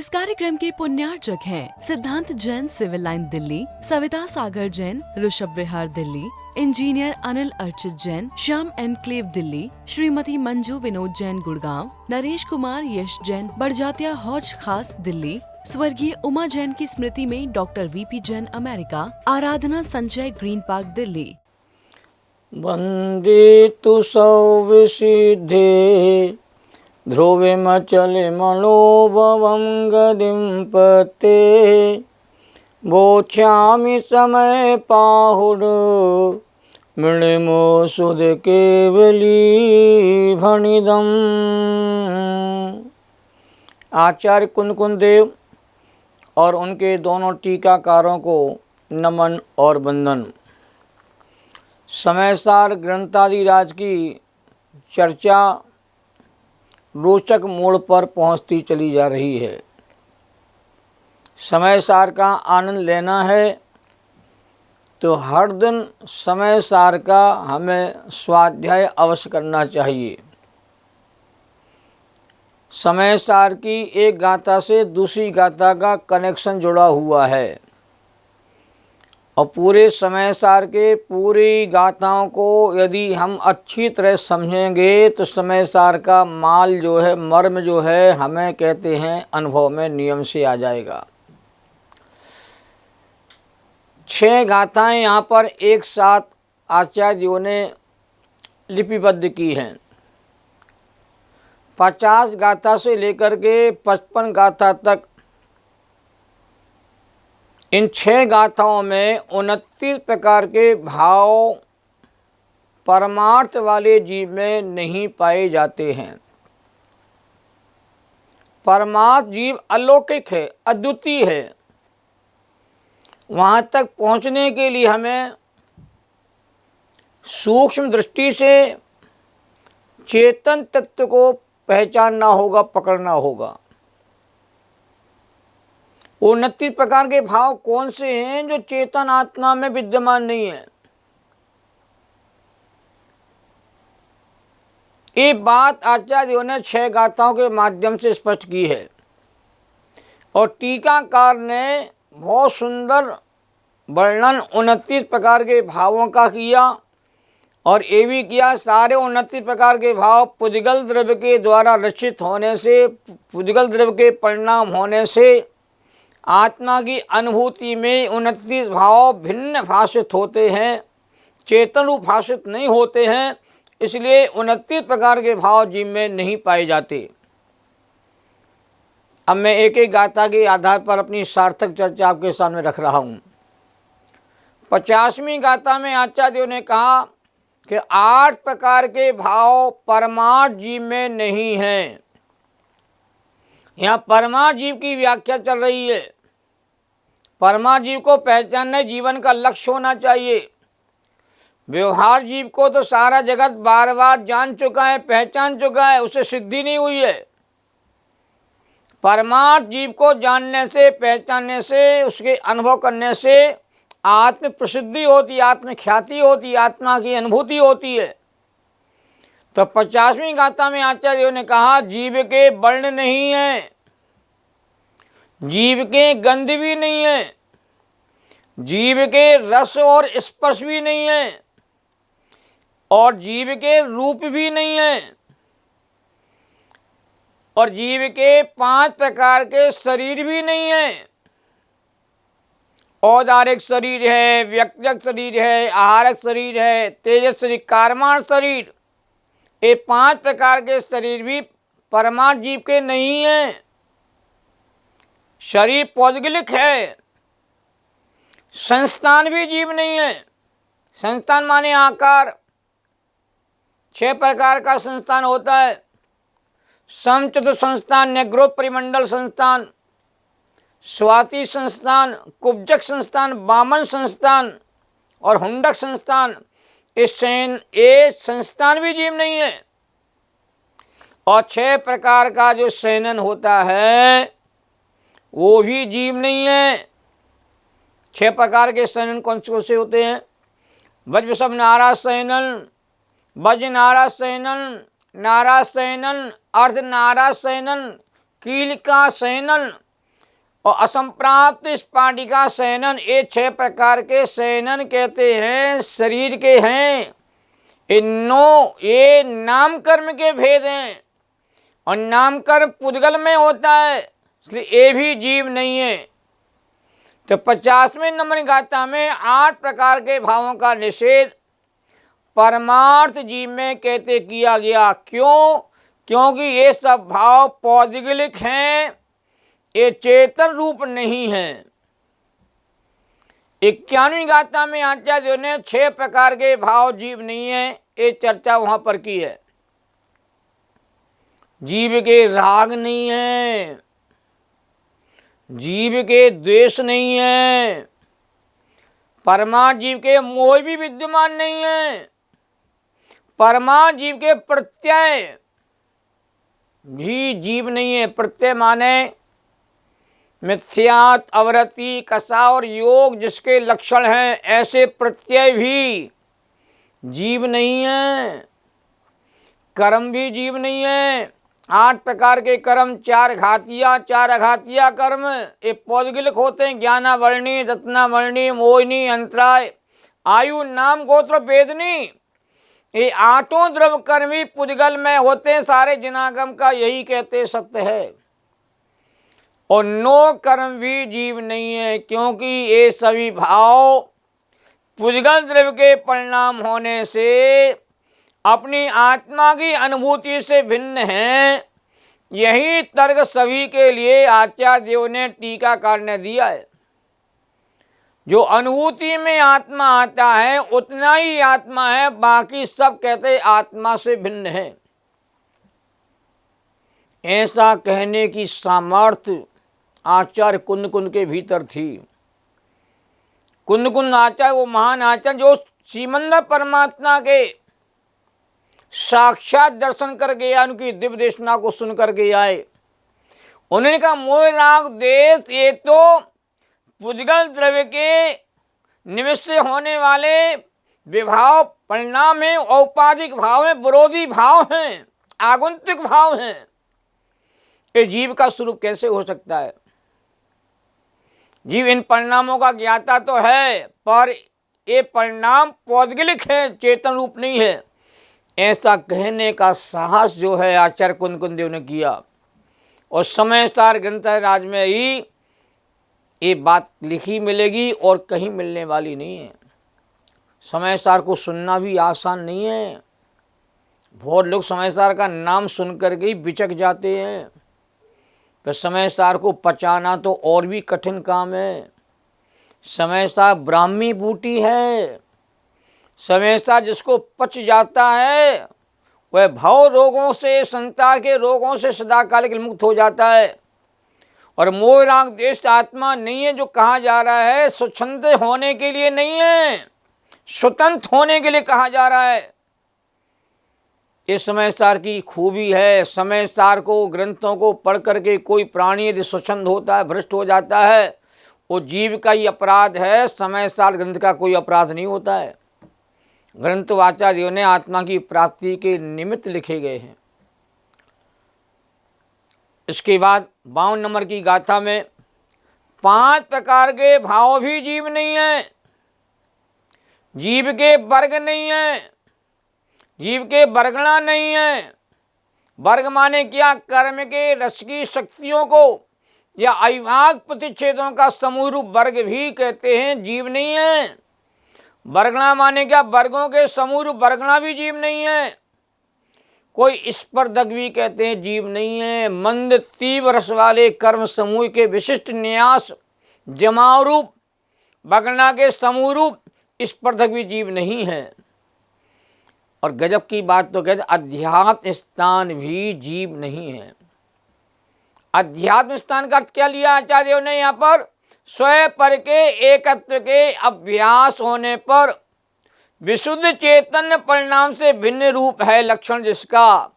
इस कार्यक्रम के पुण्यार्चक हैं सिद्धांत Jain civil line Delhi, Savita Sagar Jain Rishabh Vihar Delhi, engineer Anil Archit Jain Shyam enclave Delhi, Shrimati Manju Vinod Jain Gurgaon, Naresh Kumar यश जैन बड़जात्या हौज खास दिल्ली, स्वर्गीय उमा जैन की स्मृति में डॉक्टर वीपी जैन अमेरिका, आराधना संचय ग्रीन पार्क दिल्ली। वंदे तु सौविसिद्धे ध्रुवमचले मनोभवं गतिं पते वोच्छामि समय पाहुर मृणिमो सुध केवली भणिदम्। आचार्य कुंदकुंद देव और उनके दोनों टीकाकारों को नमन और वंदन। समयसार ग्रंथादिराज की चर्चा रोचक मोड़ पर पहुंचती चली जा रही है। समयसार का आनंद लेना है तो हर दिन समयसार का हमें स्वाध्याय अवश्य करना चाहिए। समयसार की एक गाथा से दूसरी गाथा का कनेक्शन जुड़ा हुआ है और पूरे समयसार के पूरी गाथाओं को यदि हम अच्छी तरह समझेंगे तो समयसार का माल जो है, मर्म जो है, हमें कहते हैं अनुभव में नियम से आ जाएगा। 6 गाथाएं यहाँ पर एक साथ आचार्यों ने लिपिबद्ध की हैं। 50 गाथा से लेकर के 55 गाथा तक इन 6 गाथाओं में 29 प्रकार के भाव परमार्थ वाले जीव में नहीं पाए जाते हैं। परमार्थ जीव अलौकिक है, अद्वितीय है। वहाँ तक पहुँचने के लिए हमें सूक्ष्म दृष्टि से चेतन तत्व को पहचानना होगा, पकड़ना होगा। 29 प्रकार के भाव कौन से हैं जो चेतन आत्मा में विद्यमान नहीं है? ये बात आचार्यों ने 6 गाथाओं के माध्यम से स्पष्ट की है और टीकाकार ने बहुत सुंदर वर्णन 29 प्रकार के भावों का किया और ये भी किया सारे 29 प्रकार के भाव पुद्गल द्रव्य के द्वारा रचित होने से, पुद्गल द्रव्य के परिणाम होने से आत्मा की अनुभूति में 29 भाव भिन्न भाषित होते हैं, चेतन रूप भाषित नहीं होते हैं। इसलिए 29 प्रकार के भाव जीव में नहीं पाए जाते। अब मैं एक एक गाथा के आधार पर अपनी सार्थक चर्चा आपके सामने रख रहा हूँ। 50वीं गाथा में आचार्यों ने कहा कि 8 प्रकार के भाव परमार्थ जीव में नहीं हैं। यहाँ परमार्थ जीव की व्याख्या चल रही है। परमार्थ जीव को पहचानने जीवन का लक्ष्य होना चाहिए। व्यवहार जीव को तो सारा जगत बार बार जान चुका है, पहचान चुका है, उसे सिद्धि नहीं हुई है। परमार्थ जीव को जानने से, पहचानने से, उसके अनुभव करने से आत्म प्रसिद्धि होती, आत्म ख्याति होती, आत्मा की अनुभूति होती है। तो 50वीं गाथा में आचार्यों ने कहा जीव के वर्ण नहीं है, जीव के गंध भी नहीं है, जीव के रस और स्पर्श भी नहीं है और जीव के रूप भी नहीं है और जीव के 5 प्रकार के शरीर भी नहीं है। औदारिक शरीर है, व्यक्तिगत शरीर है, आहारक शरीर है, तेजस शरीर, कारमान शरीर। ये 5 प्रकार के शरीर भी परमार्थ जीव के नहीं हैं। शरीर पौद्गलिक है, संस्थान भी जीव नहीं है। संस्थान माने आकार। 6 प्रकार का संस्थान होता है। समचतुर संस्थान, नेग्रो परिमंडल संस्थान, स्वाति संस्थान, कुब्जक संस्थान, वामन संस्थान और हुंडक संस्थान। ये संस्थान भी जीव नहीं है। और 6 प्रकार का जो शयनन होता है वो भी जीव नहीं है। 6 प्रकार के शयनन कौन से होते हैं? वज्र सब नारा शयनन, वज्र नारा शयनन, नारा शयनन, अर्ध नारा शयनन, कीलिका शयनन, और असंप्राप्त स्फाटिका शयनन, ये 6 प्रकार के शयनन कहते हैं शरीर के हैं। ये नाम कर्म के भेद हैं और नाम कर्म पुद्गल में होता है, इसलिए ये भी जीव नहीं है। तो 50वें नंबर गाथा में 8 प्रकार के भावों का निषेध परमार्थ जीव में कहते किया गया। क्यों? क्योंकि ये सब भाव पौद्गलिक हैं, ये चेतन रूप नहीं है। 51वीं गाथा में आचार्य ने 6 प्रकार के भाव जीव नहीं है, ये चर्चा वहां पर की है। जीव के राग नहीं है, जीव के द्वेष नहीं है, परमार्थ जीव के मोह भी विद्यमान नहीं है, परमार्थ जीव के प्रत्यय भी जीव नहीं है। प्रत्यय माने मिथ्यात, अवरति, कसा और योग जिसके लक्षण हैं, ऐसे प्रत्यय भी जीव नहीं है। कर्म भी जीव नहीं है। 8 प्रकार के कर्म, 4 अघातीय कर्म, ये पौद्गलिक होते हैं। ज्ञानावर्णी, रत्नावर्णी, मोहिनी, अंतराय, आयु, नाम, गोत्र, वेदनी, ये 8 द्रव्य कर्म ही पुद्गल में होते हैं। सारे जिनागम का यही कहते सत्य है। और 9 कर्म भी जीव नहीं है, क्योंकि ये सभी भाव पुद्गल द्रव्य के परिणाम होने से अपनी आत्मा की अनुभूति से भिन्न हैं। यही तर्क सभी के लिए आचार्य देव ने टीकाकार ने दिया है। जो अनुभूति में आत्मा आता है उतना ही आत्मा है, बाकी सब कहते आत्मा से भिन्न है। ऐसा कहने की सामर्थ्य आचार्य कुंद कुंद के भीतर थी। कुंद कुंद आचार्य वो महान आचार्य जो श्रीमंदर परमात्मा के साक्षात दर्शन करके आए, उनकी दिव्य देशना को सुन करके आए। उन्होंने कहा मोह राग देश ये तो पुद्गल द्रव्य के निमित्त से होने वाले विभाव परिणाम है, औपाधिक भाव है, विरोधी भाव हैं, आगंतुक भाव हैं। ये जीव का स्वरूप कैसे हो सकता है? जीव इन परिणामों का ज्ञाता तो है, पर ये परिणाम पौद्गलिक है, चेतन रूप नहीं है। ऐसा कहने का साहस जो है आचार्य कुंद कुंद देव ने किया। और समय सार ग्रंथ राज में ही ये बात लिखी मिलेगी और कहीं मिलने वाली नहीं है। समय सार को सुनना भी आसान नहीं है। बहुत लोग समय सार का नाम सुनकर के ही बिचक जाते हैं, पर समय सार को पचाना तो और भी कठिन काम है। समय सार ब्राह्मी बूटी है। समय सार जिसको पच जाता है वह भव रोगों से, संसार के रोगों से सदाकाल के मुक्त हो जाता है। और मोह राग देश आत्मा नहीं है जो कहा जा रहा है, स्वच्छंद होने के लिए नहीं है, स्वतंत्र होने के लिए कहा जा रहा है। इस समय सार की खूबी है। समय सार को, ग्रंथों को पढ़ करके कोई प्राणी यदि स्वच्छंद होता है, भ्रष्ट हो जाता है, वो जीव का ही अपराध है, समय सार ग्रंथ का कोई अपराध नहीं होता है। ग्रंथ आचार्यों ने आत्मा की प्राप्ति के निमित्त लिखे गए हैं। इसके बाद 52 नंबर की गाथा में 5 प्रकार के भाव भी जीव नहीं है। जीव के वर्ग नहीं है, जीव के वर्गणा नहीं है। वर्ग माने क्या? कर्म के रस की शक्तियों को या अविभाग प्रतिच्छेदों का समूह रूप वर्ग भी कहते हैं, जीव नहीं है। वर्गणा माने क्या? वर्गों के समूह रूप वर्गणा भी जीव नहीं है। कोई स्पर्धक भी कहते हैं, जीव नहीं है। मंद तीव्र रस वाले कर्म समूह के विशिष्ट न्यास जमाव रूप वर्गणा के समूह रूप स्पर्धक भी जीव नहीं है। और गजब की बात तो कहते अध्यात्म स्थान भी जीव नहीं है। अध्यात्म स्थान का अर्थ क्या लिया आचार्य देव ने यहाँ पर? स्वयं पर के एकत्व के अभ्यास होने पर विशुद्ध चैतन्य परिणाम से भिन्न रूप है लक्षण जिसका,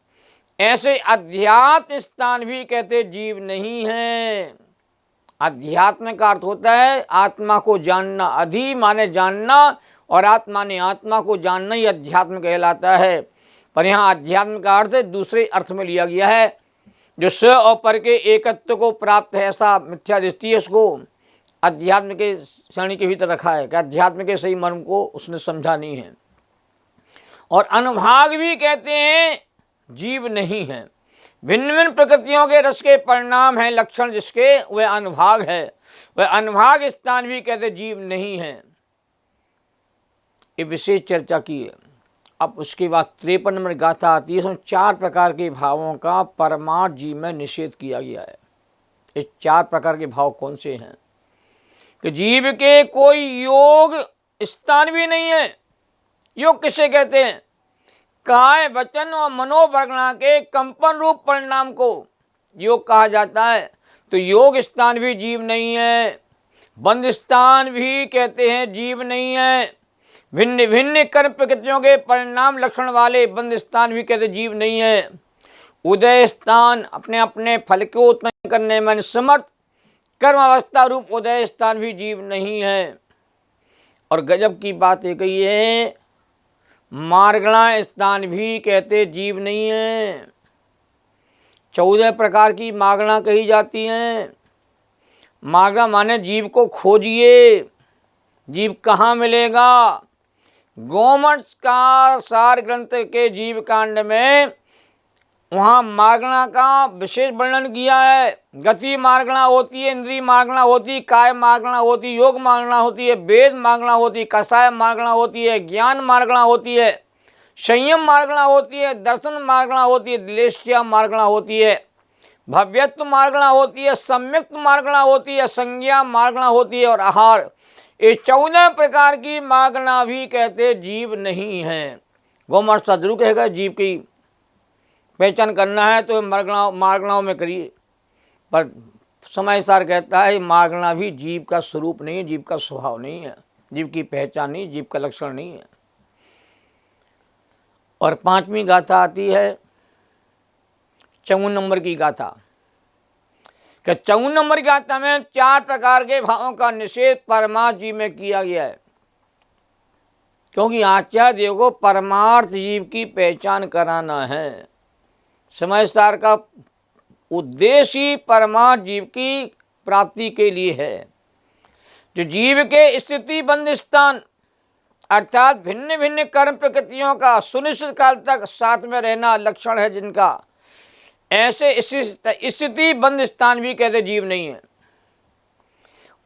ऐसे अध्यात्म स्थान भी कहते जीव नहीं है। अध्यात्म का अर्थ होता है आत्मा को जानना। अधि माने जानना और आत्मा ने आत्मा को जानना ही अध्यात्म कहलाता है। पर यहाँ अध्यात्म का अर्थ दूसरे अर्थ में लिया गया है। जो स्व और पर के एकत्व को प्राप्त है, ऐसा मिथ्या दृष्टि है, उसको अध्यात्म के श्रेणी के भीतर रखा है कि अध्यात्म के सही मर्म को उसने समझा नहीं है। और अनुभाग भी कहते हैं जीव नहीं है। भिन्न भिन्न प्रकृतियों के रस के परिणाम है, लक्षण जिसके वह अनुभाग है, वह अनुभाग स्थान भी कहते जीव नहीं है। ये विशेष चर्चा की है। अब उसके बाद 53 नंबर गाथा आती है। इसमें 4 प्रकार के भावों का परमार्थ जीव में निषेध किया गया है। ये 4 प्रकार के भाव कौन से हैं कि जीव के कोई योग स्थान भी नहीं है। योग किसे कहते हैं? काय, वचन और मनोवरगणा के कंपन रूप परिणाम को योग कहा जाता है। तो योग स्थान भी जीव नहीं है, बंध स्थान भी कहते हैं जीव नहीं है, भिन्न भिन्न कर्म प्रकृतियों के परिणाम लक्षण वाले बंध स्थान भी कहते जीव नहीं है। उदय स्थान अपने अपने फल को उत्पन्न करने में समर्थ कर्म अवस्था रूप उदय स्थान भी जीव नहीं है। और गजब की बात ये कही है, मार्गणा स्थान भी कहते जीव नहीं है। 14 प्रकार की मार्गणा कही जाती हैं। मार्गणा माने जीव को खोजिए, जीव कहाँ मिलेगा। गोमठ का सार ग्रंथ के जीव कांड में वहाँ मार्गणा का विशेष वर्णन किया है। गति मार्गणा होती है, इंद्रिय मार्गणा होती है, काय मार्गणा होती है, योग मार्गणा होती है, वेद मार्गणा होती है, कषाय मार्गणा होती है, ज्ञान मार्गणा होती है, संयम मार्गणा होती है, दर्शन मार्गणा होती है, दिलेश्या मार्गणा होती है, भव्यत्व मार्गणा होती है, सम्यक्त मार्गणा होती है, संज्ञा मार्गणा होती है और आहार। ये 14 प्रकार की मार्गणा भी कहते जीव नहीं है। गौमठ सदरू कहेगा जीव की पहचान करना है तो मार्गणाओं में करिए, पर समय सार कहता है मार्गणा भी जीव का स्वरूप नहीं है, जीव का स्वभाव नहीं है, जीव की पहचान नहीं, जीव का लक्षण नहीं है। और 5वीं गाथा आती है 54 नंबर की गाथा। कि 54 नंबर की गाथा में 4 प्रकार के भावों का निषेध परमार्थ जीव में किया गया है। क्योंकि आचार्य देव को परमार्थ जीव की पहचान कराना है। समय सार का उद्देश्य ही परमार्थ जीव की प्राप्ति के लिए है। जो जीव के स्थिति बंध स्थान अर्थात भिन्न भिन्न कर्म प्रकृतियों का सुनिश्चित काल तक साथ में रहना लक्षण है जिनका, ऐसे स्थिति बंध स्थान भी कहते जीव नहीं है।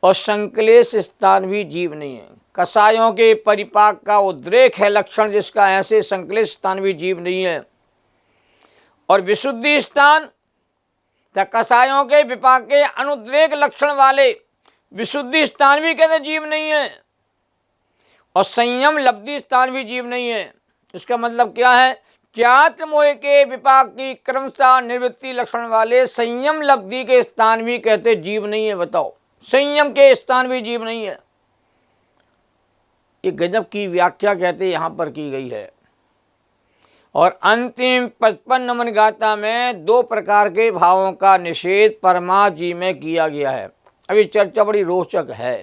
और संक्लेश स्थान भी जीव नहीं है। कषायों के परिपाक का उद्रेक है लक्षण जिसका, ऐसे संक्लेश स्थान भी जीव नहीं है। और विशुद्धि स्थान कषायों के विपाक के अनुद्रेक लक्षण वाले विशुद्धि स्थान भी कहते जीव नहीं है। और संयम लब्धि स्थान भी जीव नहीं है। इसका मतलब क्या है? चात्र मोह के विपाक की क्रमशः निवृत्ति लक्षण वाले संयम लब्धि के स्थान भी कहते जीव नहीं है। बताओ, संयम के स्थान भी जीव नहीं है। ये गजब की व्याख्या कहते यहाँ पर की गई है। और अंतिम 55 नंबर गाथा में 2 प्रकार के भावों का निषेध परमार्थ जीव में किया गया है। अभी चर्चा बड़ी रोचक है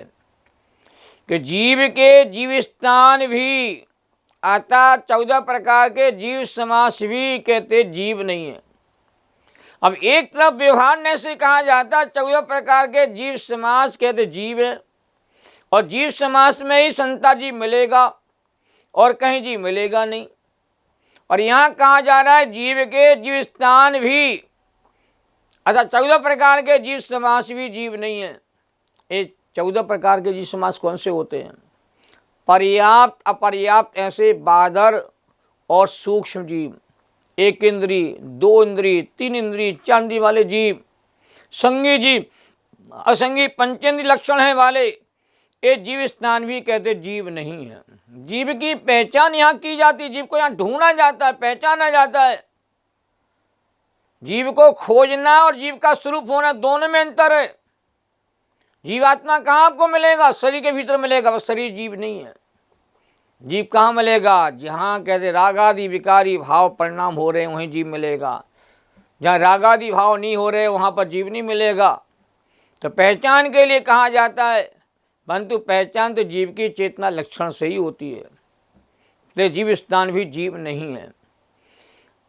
कि जीव के जीव स्थान भी अतः 14 प्रकार के जीव समास भी कहते जीव नहीं है। अब एक तरफ व्यवहार से कहा जाता 14 प्रकार के जीव समास कहते जीव है, और जीव समास में ही संता जीव मिलेगा और कहीं जीव मिलेगा नहीं। और यहाँ कहा जा रहा है जीव के जीव स्थान भी अतः 14 प्रकार के जीव समास भी जीव नहीं है। ये 14 प्रकार के जीव समास कौन से होते हैं? पर्याप्त अपर्याप्त ऐसे बादर और सूक्ष्म जीव, 1 इंद्री, 2 इंद्री, 3 इंद्री, 4 इंद्री वाले जीव, संगी जीव, असंगी पंचेंद्री लक्षण है वाले ये जीव स्थान भी कहते जीव नहीं है। जीव की पहचान यहाँ की जाती है, जीव को यहाँ ढूंढा जाता है, पहचाना जाता है। जीव को खोजना और जीव का स्वरूप होना दोनों में अंतर है। जीवात्मा कहाँ आपको मिलेगा? शरीर के भीतर मिलेगा, बस शरीर जीव नहीं है। जीव कहाँ मिलेगा? जहाँ कहते रागादि विकारी भाव परिणाम हो रहे हैं वहीं जीव मिलेगा। जहाँ रागादि भाव नहीं हो रहे वहाँ पर जीव नहीं मिलेगा। तो पहचान के लिए कहा जाता है, परंतु पहचान तो जीव की चेतना लक्षण से ही होती है। तो जीव स्थान भी जीव नहीं है।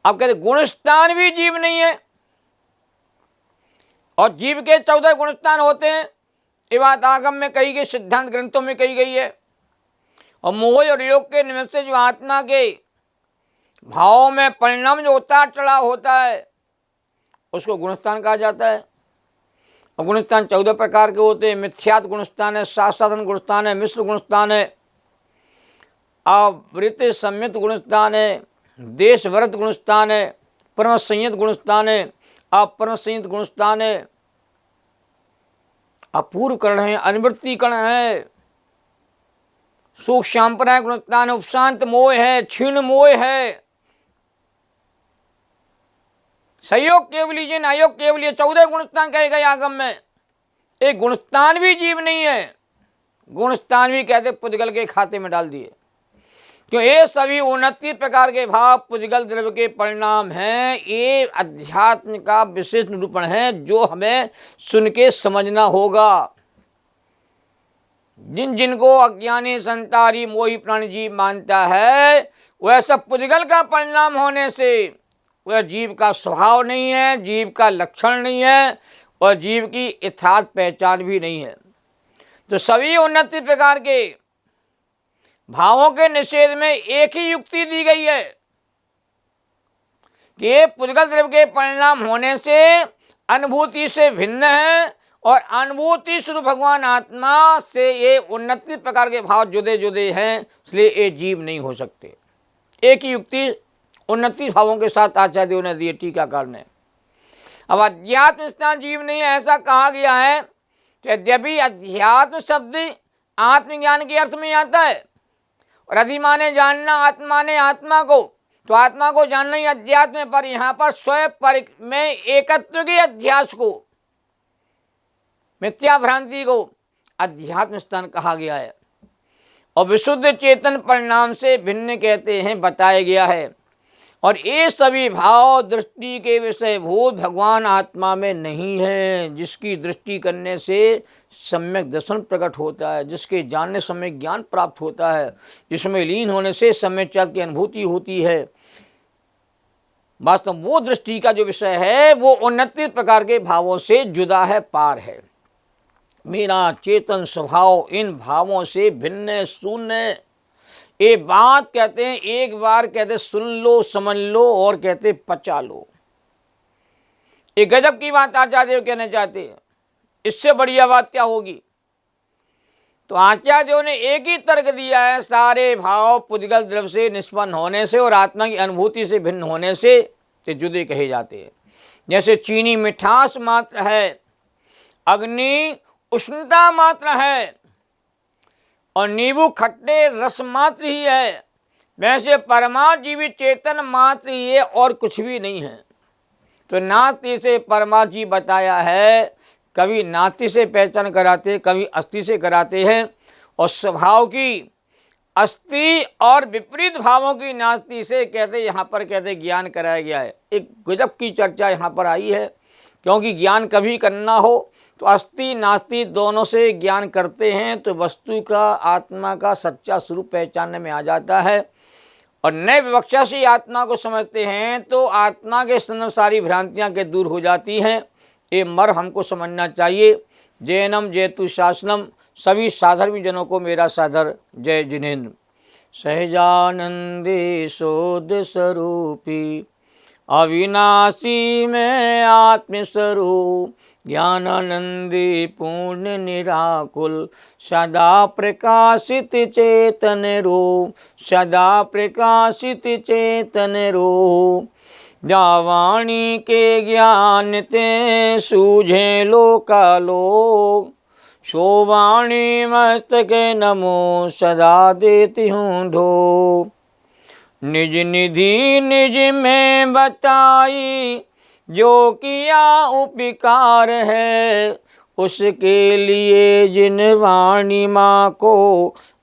अब कहते गुण स्थान भी जीव नहीं है। और जीव के 14 गुणस्थान होते हैं। ये बात आगम में कही गई, सिद्धांत ग्रंथों में कही गई है। और मोह और योग के निमित्त से जो आत्मा के भावों में परिणाम जो उतार चढ़ाव होता है उसको गुणस्थान कहा जाता है। और गुणस्थान 14 प्रकार के होते हैं। मिथ्यात्व गुणस्थान है, शास्त्राधन गुणस्थान है, मिश्र गुणस्थान है, आवृत्ति संयत गुणस्थान है, देशवरत गुणस्थान है, परम संयत गुणस्थान है, अपरम संयत गुणस्थान है, अपूर्व करण है, अनुवृत्ति करण है, सुख सांप्रदाय गुणस्थान है, उपशांत मोह है, क्षीण मोह है, सहयोग केवली जिन अयोग केवली 14 गुणस्थान कहे गए आगम में। एक गुणस्थान भी जीव नहीं है, गुणस्थान भी कहते पुद्गल के खाते में डाल दिए, क्यों ये सभी 29 प्रकार के भाव पुद्गल द्रव्य के परिणाम हैं। ये अध्यात्म का विशेष निरूपण है जो हमें सुन के समझना होगा। जिन जिनको अज्ञानी संतारी मोही प्राणी जीव मानता है वह सब पुद्गल का परिणाम होने से वह जीव का स्वभाव नहीं है, जीव का लक्षण नहीं है और जीव की यथार्थ पहचान भी नहीं है। तो सभी 29 प्रकार के भावों के निषेध में एक ही युक्ति दी गई है कि ये पुद्गल द्रव्य के परिणाम होने से अनुभूति से भिन्न है और अनुभूति स्वरूप भगवान आत्मा से ये 29 प्रकार के भाव जुदे जुदे हैं, इसलिए ये जीव नहीं हो सकते। एक ही युक्ति 29 भावों के साथ आचार्यों ने दिए टीकाकार ने। अब अध्यात्म स्थान जीव नहीं है ऐसा कहा गया है कि यद्यपि अध्यात्म शब्द आत्मज्ञान के अर्थ में आता है और अधि माने जानना, आत्मा ने आत्मा को, तो आत्मा को जानना ही अध्यात्म है, पर यहाँ पर स्वयं में एकत्व के अध्यास को, मिथ्या भ्रांति को अध्यात्म स्थान कहा गया है और विशुद्ध चेतन परिणाम से भिन्न कहते हैं, बताया गया है। और ये सभी भाव दृष्टि के विषयभूत भगवान आत्मा में नहीं है, जिसकी दृष्टि करने से सम्यक दर्शन प्रकट होता है, जिसके जानने समय ज्ञान प्राप्त होता है, जिसमें लीन होने से सम्यक चैत की अनुभूति होती है। वास्तव वो दृष्टि का जो विषय है वो 29 प्रकार के भावों से जुदा है, पार है। मेरा चेतन स्वभाव इन भावों से भिन्न शून्य। ये बात कहते हैं, एक बार कहते सुन लो, समझ लो और कहते पचा लो। एक गजब की बात आचार्य कहना चाहते हैं, इससे बढ़िया बात क्या होगी। तो आचार्यों ने एक ही तर्क दिया है, सारे भाव पुद्गल द्रव्य से निष्पन्न होने से और आत्मा की अनुभूति से भिन्न होने से ते जुदे कहे जाते हैं। जैसे चीनी मिठास मात्र है, अग्नि उष्णता मात्र है और नींबू खट्टे रस मात्र ही है, वैसे परमात्मा जीवित चेतन मात्र ही है और कुछ भी नहीं है। तो नास्ति से परमात्मा जी बताया है, कभी नास्ति से पहचान कराते, कभी अस्थि से कराते हैं और स्वभाव की अस्थि और विपरीत भावों की नास्ति से कहते, यहाँ पर कहते ज्ञान कराया गया है। एक गजब की चर्चा यहाँ पर आई है, क्योंकि ज्ञान कभी करना हो तो अस्थि नास्ति दोनों से ज्ञान करते हैं तो वस्तु का, आत्मा का सच्चा स्वरूप पहचानने में आ जाता है। और नए विवक्षा से आत्मा को समझते हैं तो आत्मा के संदर्भ सारी भ्रांतियां के दूर हो जाती हैं। ये मर हमको समझना चाहिए। जैनम जयतु शासनम, सभी साधर्मी जनों को मेरा सादर जय जिनेन्द्र। सहजानंदे शोध स्वरूपी अविनाशी में आत्मस्वरूप, ज्ञानानंदी पूर्ण निराकुल, सदा प्रकाशित चेतन रूप, सदा प्रकाशित चेतन रूप। जावाणी के ज्ञान ते सूझे लोकालोक, शोवाणी मस्तक नमो सदा देती हूँ ढो। निज निधि निज में बताई, जो किया उपकार है, उसके लिए जिन वाणी माँ को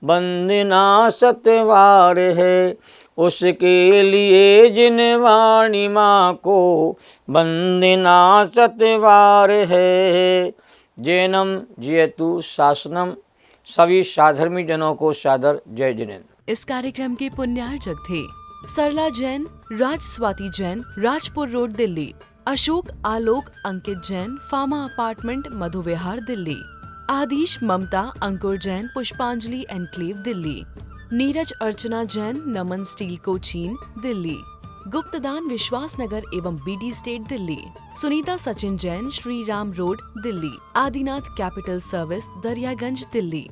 वंदना सतवार है, उसके लिए जिन वाणी माँ को वंदना सतवार है। जैनम जयतु शासनम, सभी साधर्मी जनों को सादर जय जिनेन्द्र। इस कार्यक्रम के पुण्यार्चक थे Sarla Jain, Raj Swati Jain, Rajpur road, Delhi. Ashok Alok Ankit Jain pharma apartment Madhu Vihar Delhi. Adish Mamta Ankur Jain Pushpanjali enclave Delhi. Neeraj Archana Jain Naman steel Cochin Delhi. गुप्तदान विश्वास नगर एवं BD state Delhi. Sunita Sachin Jain Shri Ram road Delhi. Adinath capital service Daryaganj Delhi.